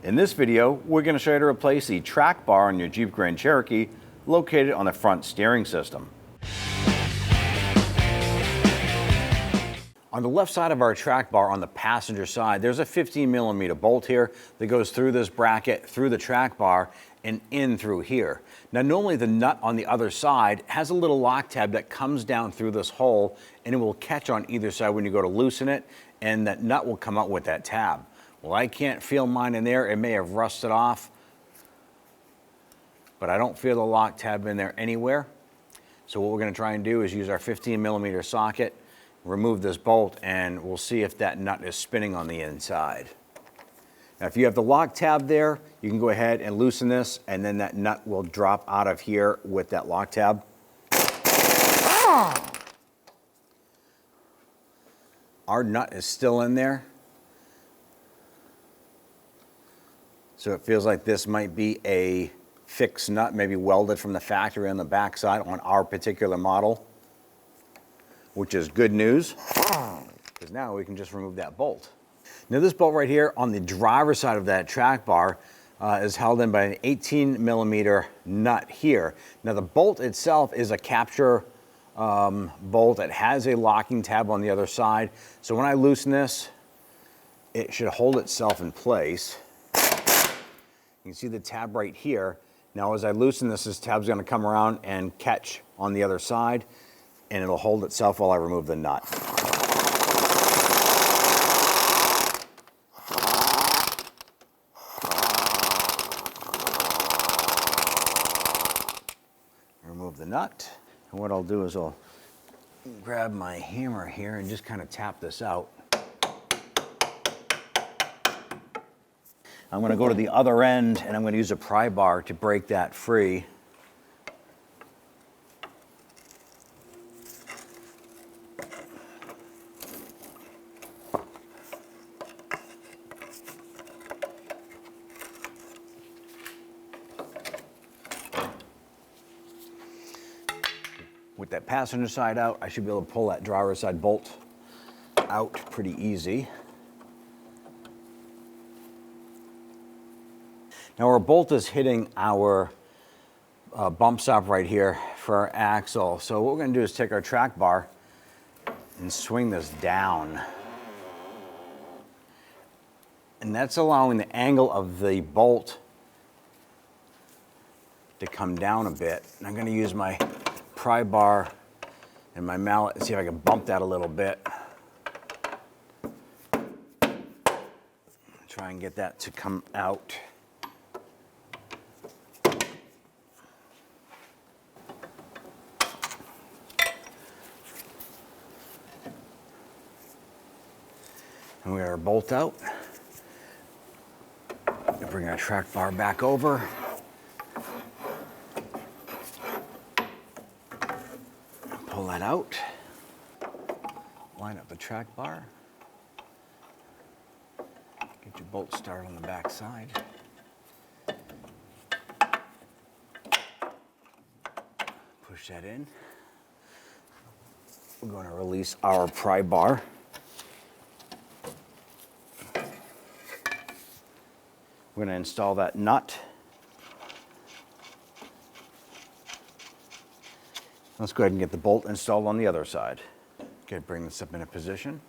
In this video, we're going to show you how to replace the track bar on your Jeep Grand Cherokee located on the front steering system. On the left side of our track bar on the passenger side, there's a 15mm bolt here that goes through this bracket, through the track bar, and in through here. Now normally the nut on the other side has a little lock tab that comes down through this hole, and it will catch on either side when you go to loosen it, and that nut will come out with that tab. Well, I can't feel mine in there. It may have rusted off, but I don't feel the lock tab in there anywhere. So what we're going to try and do is use our 15mm socket, remove this bolt, and we'll see if that nut is spinning on the inside. Now, if you have the lock tab there, you can go ahead and loosen this, and then that nut will drop out of here with that lock tab. Our nut is still in there. So it feels like this might be a fixed nut, maybe welded from the factory on the backside on our particular model, which is good news, because now we can just remove that bolt. Now this bolt right here on the driver's side of that track bar is held in by an 18mm nut here. Now the bolt itself is a capture bolt. It has a locking tab on the other side. So when I loosen this, it should hold itself in place. You can see the tab right here. Now as I loosen this, this tab's going to come around and catch on the other side, and it'll hold itself while I remove the nut. Remove the nut, and what I'll do is I'll grab my hammer here and just kind of tap this out. I'm going to go to the other end, and I'm going to use a pry bar to break that free. With that passenger side out, I should be able to pull that driver's side bolt out pretty easy. Now our bolt is hitting our bump stop right here for our axle. So what we're going to do is take our track bar and swing this down. And that's allowing the angle of the bolt to come down a bit. And I'm going to use my pry bar and my mallet and see if I can bump that a little bit. Try and get that to come out. And we got our bolt out. Bring our track bar back over. Pull that out. Line up the track bar. Get your bolt started on the back side. Push that in. We're going to release our pry bar. We're going to install that nut. Let's go ahead and get the bolt installed on the other side. Okay, bring this up in a position.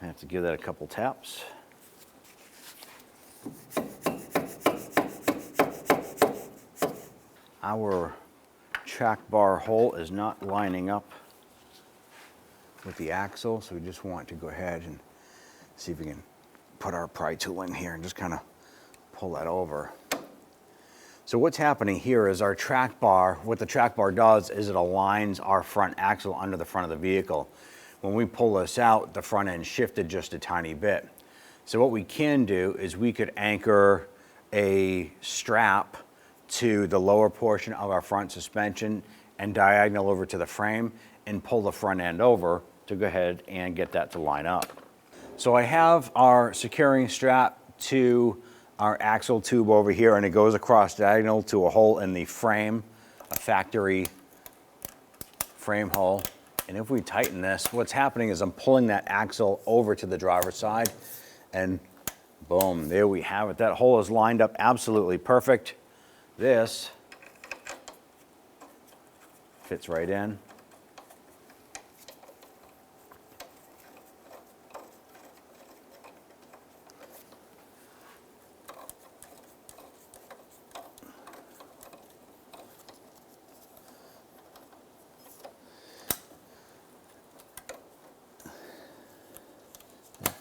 I have to give that a couple taps. Our track bar hole is not lining up with the axle, so we just want to go ahead and see if we can put our pry tool in here and just kind of pull that over. So what's happening here is our track bar, what the track bar does is it aligns our front axle under the front of the vehicle. When we pull this out, the front end shifted just a tiny bit. So what we can do is we could anchor a strap to the lower portion of our front suspension and diagonal over to the frame and pull the front end over to go ahead and get that to line up. So I have our securing strap to our axle tube over here, and it goes across diagonal to a hole in the frame, a factory frame hole, And if we tighten this, what's happening is I'm pulling that axle over to the driver's side, and boom, there we have it. That hole is lined up absolutely perfect. This fits right in.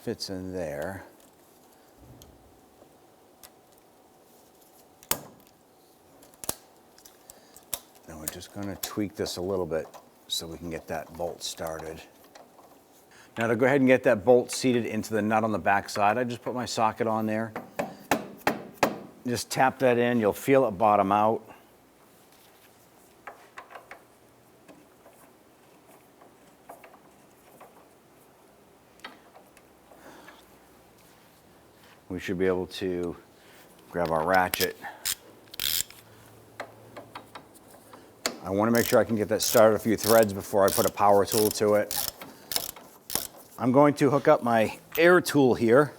Fits in there. Now we're just going to tweak this a little bit so we can get that bolt started. Now to go ahead and get that bolt seated into the nut on the back side, I just put my socket on there. Just tap that in, you'll feel it bottom out. We should be able to grab our ratchet. I want to make sure I can get that started a few threads before I put a power tool to it. I'm going to hook up my air tool here,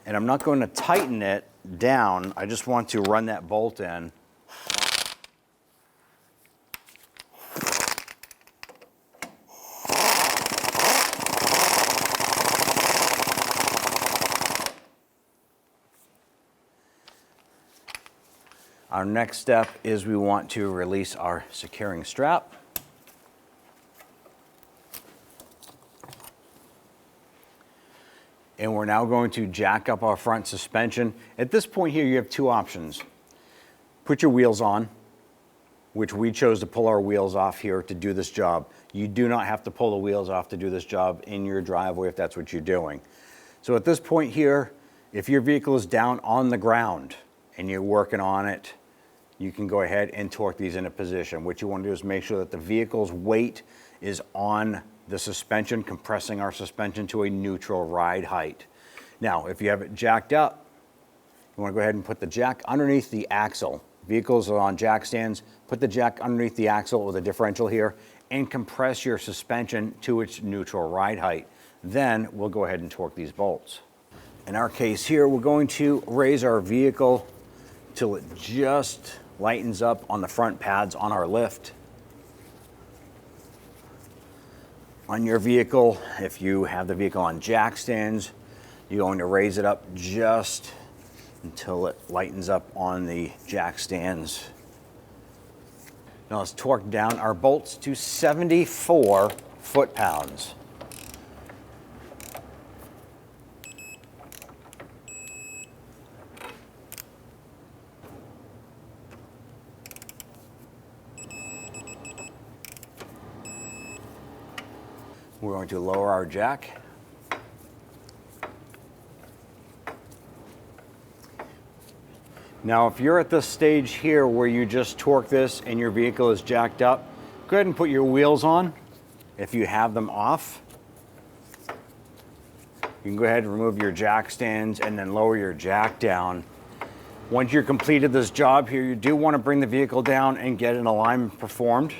and I'm not going to tighten it down. I just want to run that bolt in. Our next step is we want to release our securing strap. And we're now going to jack up our front suspension. At this point here, you have two options. Put your wheels on, which we chose to pull our wheels off here to do this job. You do not have to pull the wheels off to do this job in your driveway if that's what you're doing. So at this point here, if your vehicle is down on the ground and you're working on it, you can go ahead and torque these into position. What you want to do is make sure that the vehicle's weight is on the suspension, compressing our suspension to a neutral ride height. Now, if you have it jacked up, you want to go ahead and put the jack underneath the axle. Vehicles are on jack stands. Put the jack underneath the axle with a differential here and compress your suspension to its neutral ride height. Then we'll go ahead and torque these bolts. In our case here, we're going to raise our vehicle till it just lightens up on the front pads on our lift. On your vehicle, if you have the vehicle on jack stands, you're going to raise it up just until it lightens up on the jack stands. Now let's torque down our bolts to 74 foot-pounds. We're going to lower our jack. Now, if you're at this stage here where you just torque this and your vehicle is jacked up, go ahead and put your wheels on. If you have them off, you can go ahead and remove your jack stands and then lower your jack down. Once you're completed this job here, you do want to bring the vehicle down and get an alignment performed.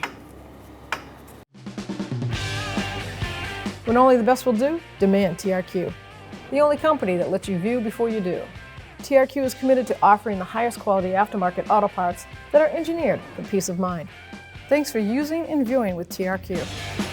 When only the best will do, demand TRQ. The only company that lets you view before you do. TRQ is committed to offering the highest quality aftermarket auto parts that are engineered for peace of mind. Thanks for using and viewing with TRQ.